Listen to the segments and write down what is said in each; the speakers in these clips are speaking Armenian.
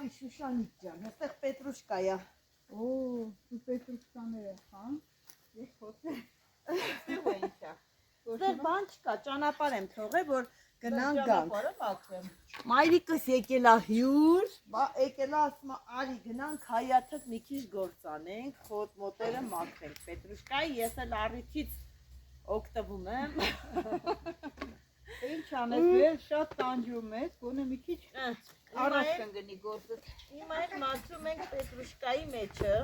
Արի Շուշանիկ ջան, այստեղ պետրուշկա է։ Օ, դու պետրուշկաները խան։ Ես խոսել։ Դեռ բան չկա, ճանապարհ եմ թողել, որ գնան գանք։ Ճանապարհը մաքրեմ։ Մայրիկս եկել է հյուր, եկել է ասում արի գնանք հայաթդ մի քիչ գործանենք, խոտ մոտերը մաքրենք։ Պետրուշկայի ես էլ առիթից օգտվում եմ։ Ինչ անես, վեր շատ տանջում ես, գոնե մի քիչ առաջ կընկնի գործը։ Հիմա էլ մաքրում ենք պետրուշկայի մեջը,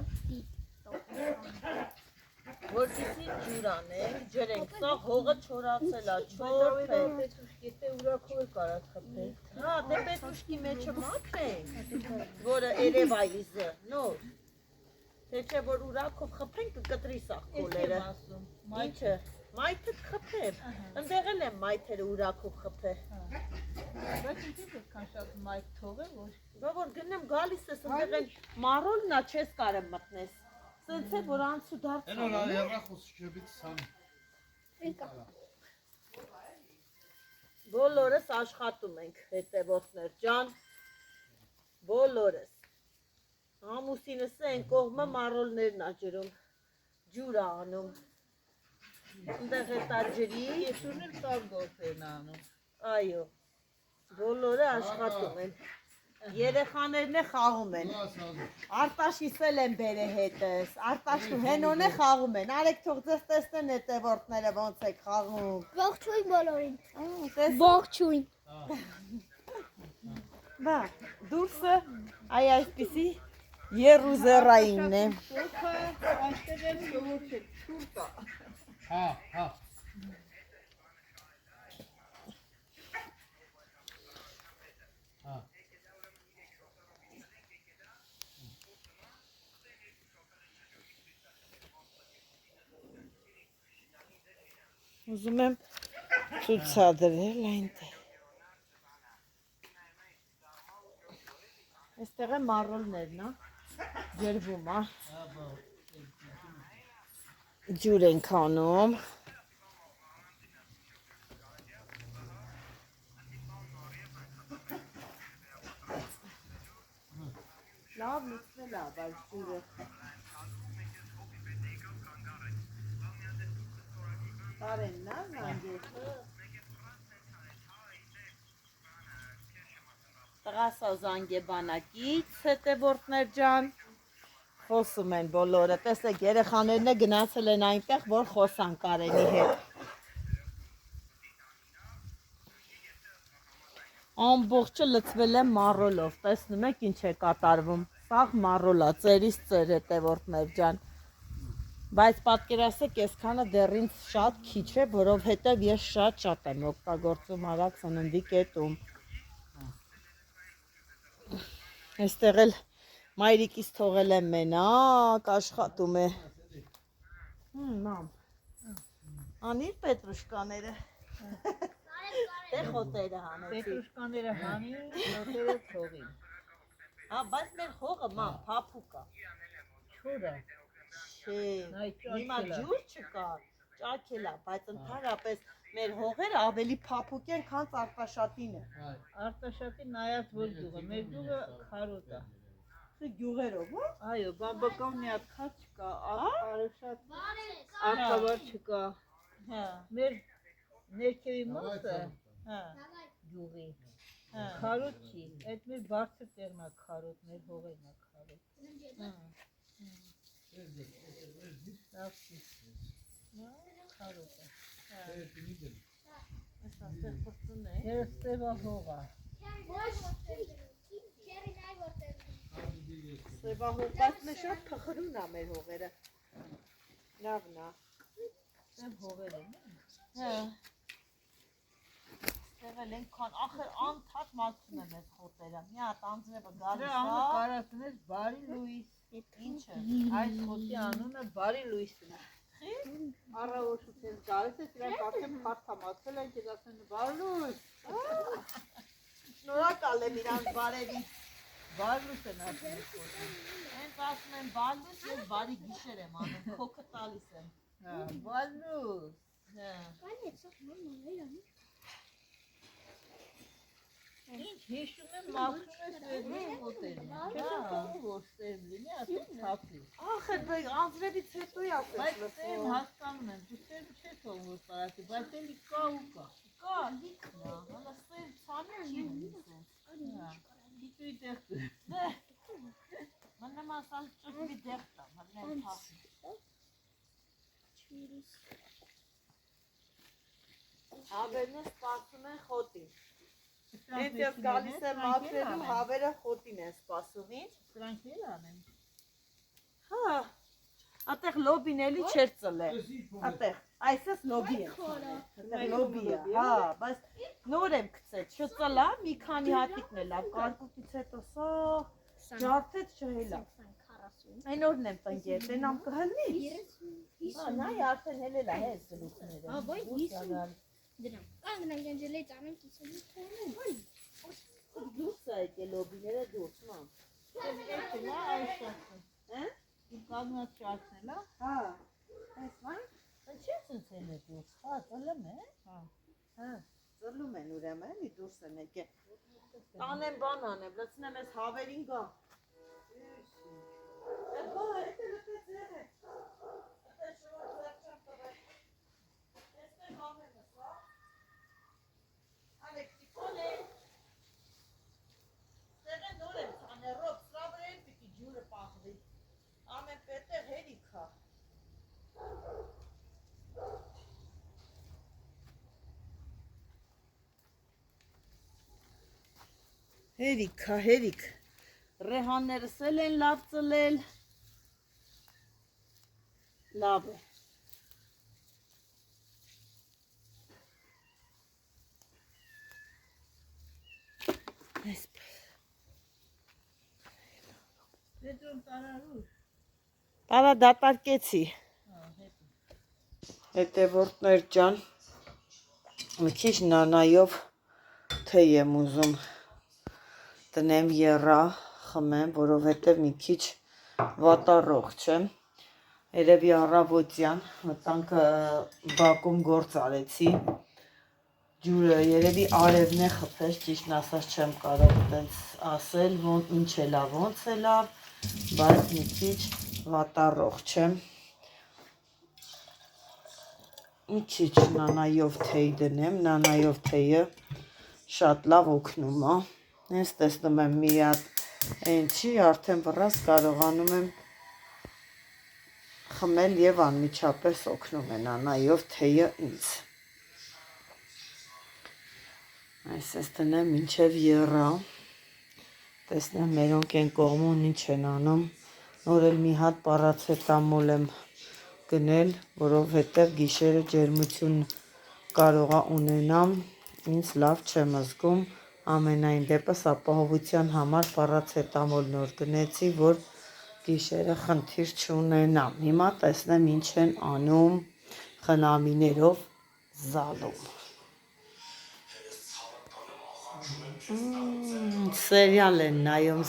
որպեսզի ջուր անենք, ջրենք, սա հողը չորացել է, չորփ է։ Պետրուշկի դե ուրախով է կարած խփել։ Հա, դե պետրուշկի մեջը մաքրենք, որը երևայիզը, նոր։ Թե չէ որ ուրախով խփենք կկտրի սաղ կոլերը։ Ինչը, մայթը կխփեմ, ընդեղ էլ եմ մայթերը ուրախով խփել։ Բայց ինչ այդքան շատ մայթ թողել, որ Բա որ գնեմ գալիս ես ընդեղ էլ մարոլնա չես կարեմ մտնես։ Սենց է որ անցու դարձան։ Էնոն երախոս չբիտ սան։ Բոլորս աշխատում ենք հետևորդներ ջան, բոլորս։ Ամուսինս է են կողմը մարոլներն ա ջրում, ջուր ա անում։ Ընդեղ հետա ջրի, Եսուրն էլ սավ գործերն անում։ այո, բոլորը աշխատում են, երեխաներն է խաղում են, Արտաշիս էլ են բերը հետս, Արտաշն ու հենոն է խաղում են, արեք թող ձեզ տեսնեն հետևորդները ոնց եք խաղում։ Ողջույն բոլորին։ Տես Ողջույն։ բա, դուրսը այ այսպիսի երուզերայինն է։ Ոքա այստեղ էլ ժողովուրդ է, շուր կա։ Հա։ Ուզում եմ ցուցադրել այնտեղ։ Այստեղ է մարոլներն, ջրվում է։ Ջուր ենք անում։ Լավ լուծվել է, բայց ջուրը։ Տարենն է նանգես։ Տղասա զանգե բանակից հետևորդներ ջան, խոսում են բոլորը, տեսեք երեխաներն է գնացել են այնտեղ, որ խոսան Կարենի հետ։ Ամբողջը լցվել է մարոլով, տեսնում եք ինչ է կատարվում, սաղ մարոլա, ծերից ծեր հետևորդներ ջան, բայց պատկերացեք այսքանը դեռ ինձ շատ քիչ է, որովհետև ես շատ եմ օգտագործում արագ սննդի կետում։ Այստեղ էլ մայրիկիս թողել եմ մենակ, աշխատում է։ Մամ, անիր պետրուշկաները։ Դե խոտերը հանեցի։ Պետրուշկաները հանի, նոտերը թողին։ Հա, բայց մեր հողը մամ, փափուկ է։ Չոր է։ Չէ, Այ հիմա ճաճել է։ ջուր չկա, ճաճել է, բայց ընդհանրապես մեր հողերը ավելի փափուկ են, քան Արտաշատինը։ Արտաշատի նայած որ գյուղը, մեր գյուղը քարոտ է։ Թե գյուղերով, հա։ Այո, բամբակով մի հատ քաջ չկա, արևշատ արկաբար չկա։ Հա, Մեր ներքևի մասը հա, գյուղի հա։ քարոտ չի, այդ մեր բարձր տեղն է քարոտ, մեր հողերն է քարոտ։ Լավի։ Քարոտ է։ Ասա ստեղծություն է։ Դերը ստեվա հող է։ Սևահող, բայց մեր շատ փխրուն է մեր հողերը։ Լավն է։ Ստև հողեր են։ Հա։ Ստեղել ենք քան, ախր անթադ մաքրում եմ այս խոտերը։ Մի հատ անձրևը Դրա գալիս անունը է։ կարածնես բարի լույս։ Ինչը։ Այս խոտի անունը բարի լույսն է։ Առավոտից գալիս է, դրանք արդեն փարթամացել են, ես ասեմ բարի լույս։ Շնորհակալ եմ իրանց բարերից։ Բարի լույս են ասում խոտին։ Հենց ասում են բալուս, ես բարի գիշեր եմ անում, քոքը տալիս եմ։ Հա, բարի լույս։ Հա։ Ինչ հիշում եմ մաքրում ես վերնի խոտերին։ Ոչ տեմ լինի, ասում թափի։ Ախ, այդ անձրևից հետո է Բայց ասես տեմ լսում։ հասկանում եմ, դու տեմ չես որ տարածի, բայց էլի կա ու կա։ Կա, լիքն է, հələ սեր ցանել ինձ։ Դիտուի դեղտը։ Մնամ ասալ ճուտի դեղտա, մնամ փախ։ Հավերն սպասում են խոտին։ Դե ես գալիս եմ մաքրելու, հավերը խոտին են սպասում ինձ։ Սրանք էլ անեն։ Հա, ատեղ լոբին էլի չեր ծլել։ Ատեղ, այսպես լոբի է։ Ատեղ լոբի է, հա, բայց նոր եմ գցել, չծլա, մի քանի հատիկն էլ, կարկուկից հետո սա ջարդեց չհելա։ Այն օրն եմ տնկել, տենամ կհլնի։ Հա, նայ արդեն հելել է հես գլուխները։ Ա, ոյ, 50 դրամ։ Կանգնենք ընջելից ամեն քիչի թողնեն։ Դուրս է եկել լոբիները դուրս, մամ։ Դե նա այստեղ։ Հա? Դու կանգնած չացնել, Հա։ Այս ման։ Ինչի՞ ցնցել է դուրս։ Հա, ծլում է։ հա։ Հա, ծլում են ուրեմն, էլի դուրս են եկել։ Տանեմ բան անեմ, լցնեմ այս հավերին գա։ Բա, էտե լտեց է։ Էտե շուտ չեմ տվել։ Էստե համեմ հա։ Ալեքսի կոլե։ Ստեղը նոր եմ ցաներով, սա վրեն պիտի ջուրը պահվի։ Ամեն պետը հերիք հա։ Հերիք հա, հերիք։ Ռեհաններս էլ են լավ ծլել։ Լավ է։ Այսպես։ Դեդում տարարուր։ Տարա դատարկեցի։ Հա, հետ։ Հետևորդներ ջան, մի քիչ նանայով թեյ եմ ուզում տնեմ եռա, խմեմ, որովհետև մի քիչ վատառող չեմ։ Երևի առավոտյան մտանք բակում գործ արեցի։ Ջուրը երևի արևն է խփեց, ճիշտն ասած չեմ կարող այդպես ասել, ինչ է լավ, ոնց է լավ, բայց մի քիչ վատառող չեմ։ Մի քիչ նանայով թեյ դնեմ, նանայով թեյը շատ լավ օգնում է։ Հենց տեսնում եմ մի հատ այնչի արդեն վռած կարողանում եմ խմել եւ անմիջապես օգնում է նանայով թեյը ինձ։ Այսպես տնեմ մինչև եռա։ Տեսնեմ մերոնք են կողմուն ինչ են անում։ Նոր էլ մի հատ պարացետամոլ եմ գնել, որովհետև գիշերը ջերմություն կարող է ունենամ, ինձ լավ չեմ զգում, ամենայն դեպս ապահովության համար պարացետամոլ նոր գնեցի, որ գիշերը խնդիր չունենամ։ Հիմա տեսնեմ ինչ են անում խնամիներով զալում։ Սերիալ են նայում,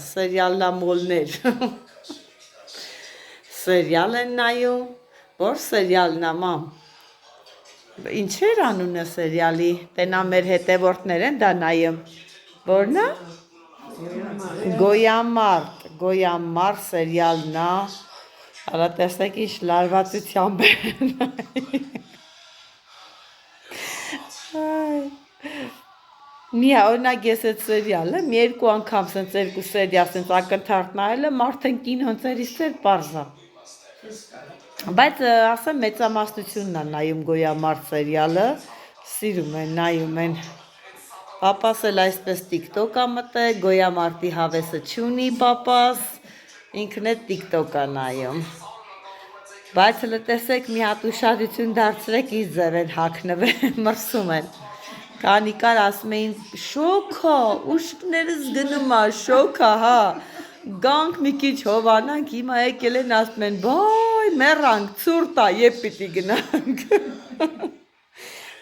սերիալամոլներ։ Սերիալ են նայում, որ սերիալն է մամ։ Ինչեր անունը սերիալի, տենա մեր հետևորդներ են դա նայում, որն է? Գոյամարտ սերիալն է, արա տեսեք ինչ լարվածությամբ են Մի օրինակ ես այդ սերիալը, մի երկու անգամ սենց երկու սերիալ սենց ակնթարթ նայելը, մարդեն կինոն ծերից ծեր պարզա։ Բայց ասեմ մեծամասնությունն է նայում Գոյամարտ սերիալը, սիրում են, նայում են։ Պապաս էլ այսպես TikTok է մտել, Գոյամարտի հավեսը չունի պապաս, ինքն է TikTok է նայում։ Բայց հələ տեսեք մի հատ ուշադրություն դարձրեք ինչ ձև են հագնվել, մրսում են։ Քանի կար ասում էին շոքա, ուշքներս գնում է, շոքա, հա։ Գանք մի քիչ հովանանք, հիմա եկել են ասում են, բայ, մեռանք, ցուրտ է, եբ պիտի գնանք։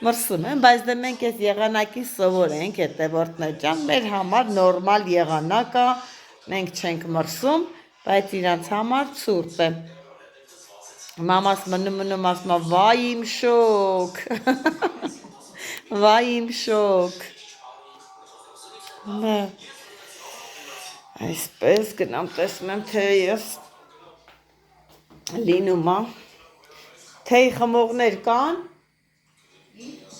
Մրսում են, բայց դե մենք այս եղանակին սովոր ենք, հետևորդներ ջան, մեր համար նորմալ եղանակ է, մենք չենք մրսում, բայց իրանց համար ցուրտ է։ Մամաս մնում ասում է, վայ իմ շոք։ Վայ իմ շոք։ Այսպես գնամ տեսնեմ թե ես լինում է թեյ խմողներ կան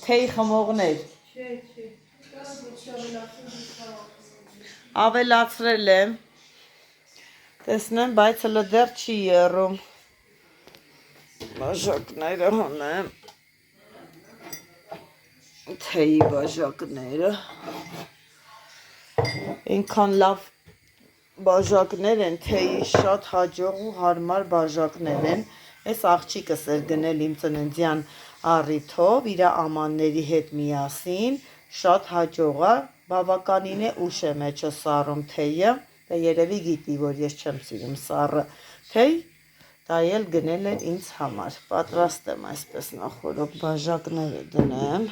թեյ խմողներ ավելացրել եմ տեսնեմ բայց հələ դեռ չի եռում բաժակները հանեմ թեյի բաժակները այնքան լավ բաժակներ են թեյի շատ հաջող ու հարմար բաժակներ են այս աղջիկս էր գնել իմ ծննդյան առիթով իր ամանների հետ միասին շատ հաջող է բավականին է ուշ է մեջը սառում թեյը და երևի գիտի որ ես չեմ սիրում սառը թեյ դա էլ գնել էր ինձ համար պատրաստ եմ այսպես նախորդ բաժակները դնեմ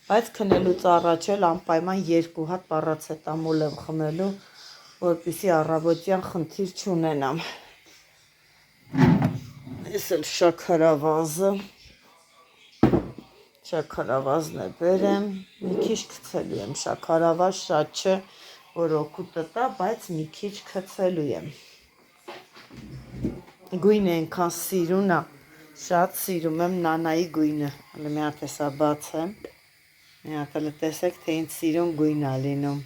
բայց քնելուց առաջ էլ անպայման 2 հատ պարացետամոլ եմ խմելու որպեսզի առավոտյան խնդիր չունենամ ես էլ շաքարավազն է բերեմ մի քիչ գցելու եմ շաքարավազ շատ չէ որ օգուտը տա բայց մի քիչ գցելու եմ գույնը այնքան սիրուն է շատ սիրում եմ նանայի գույնը հələ մի հատ էսա բացեմ մի հատ էլ տեսեք թե ինձ սիրուն գույն է լինում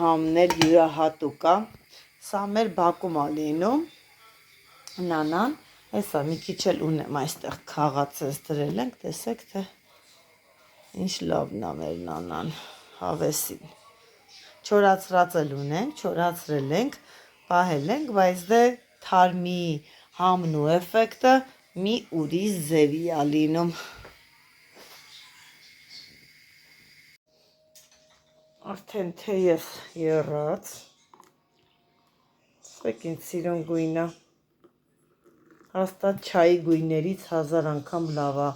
համներ յուրահատուկ է սա մեր բակում է լինում նանան էսա մի քիչ էլ ունեմ այստեղ քաղացես դրել ենք տեսեք թե ինչ լավն է մեր նանան հավեսին չորացրած էլ ունենք չորացրել ենք պահել ենք բայց դե թարմի համն ու էֆեկտը մի ուրիշ ձևի է լինում արդեն թեյս եռած տեսեք ինձ սիրուն գույնը հաստատ չայի գույներից 1000 անգամ լավ է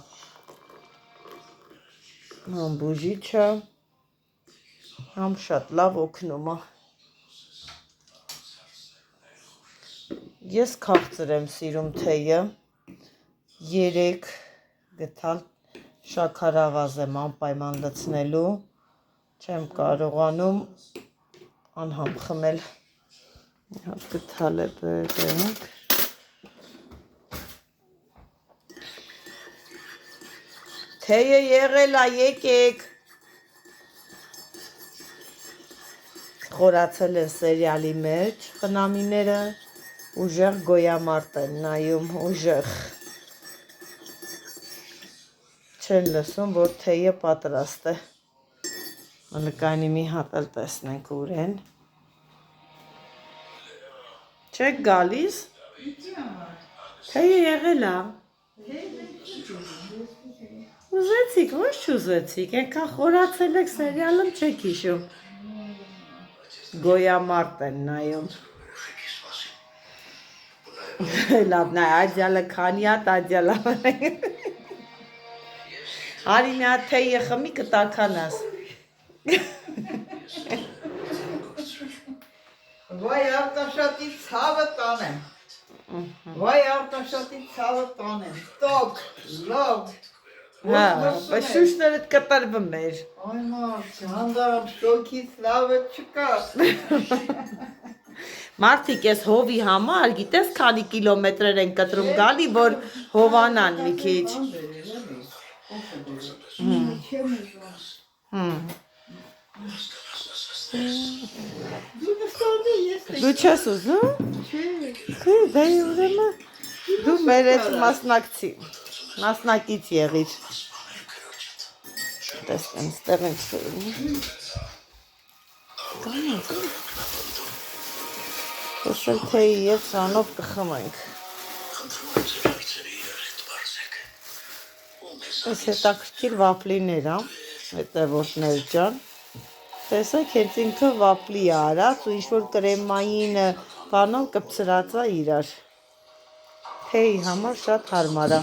համ բուժիչ է համ շատ լավ օգնում է ես քաղցր եմ սիրում թեյը 3 գտալ շաքարավազ եմ անպայման լցնելու չեմ կարողանում անհամ խմել հատ գտալ է բերենք թեյը եղել է եկեք խորացել են սերիալի մեջ խնամիները ուժեղ գոյամարտ են նայում ուժեղ չեն լսում որ թեյը պատրաստ է Լկայնի մի հատ էլ տեսնենք ուր են չեք գալիս թեյը եղել է ուզեցիք ոչ չուզեցիք այնքան խորացել եք սերիալում չեք հիշում գոյամարտ են նայում լավ նայ աջալը քանի հատ աջալը արի մի հատ թեյը խմի կտականաս Վայ արտաշատի ցավը տանեմ Վայ արտաշատի ցավը տանեմ տոք լավ հա բայց շուշներդ կտրվում էր Այ մարդ հանդարամ շոքից լավը չկա Մարդիկ ես հովի համար գիտես քանի կիլոմետրեր են կտրում գալի որ հովանան մի քիչ Դու չես ուզում? Չէ, դե ուրեմն դու մեր այդ մասնակից եղիր տեսնեմ, ստեղ ենք սուրում Տեսել թեյի և սրանով կխմենք Այս հետաքրքիր վապլիներ հետևորդներ ջան Տեսեք հենց ինքը վապլի է արած ու ինչ-որ կրեմային բանով կպցրած է իրար թեյի համար շատ հարմար է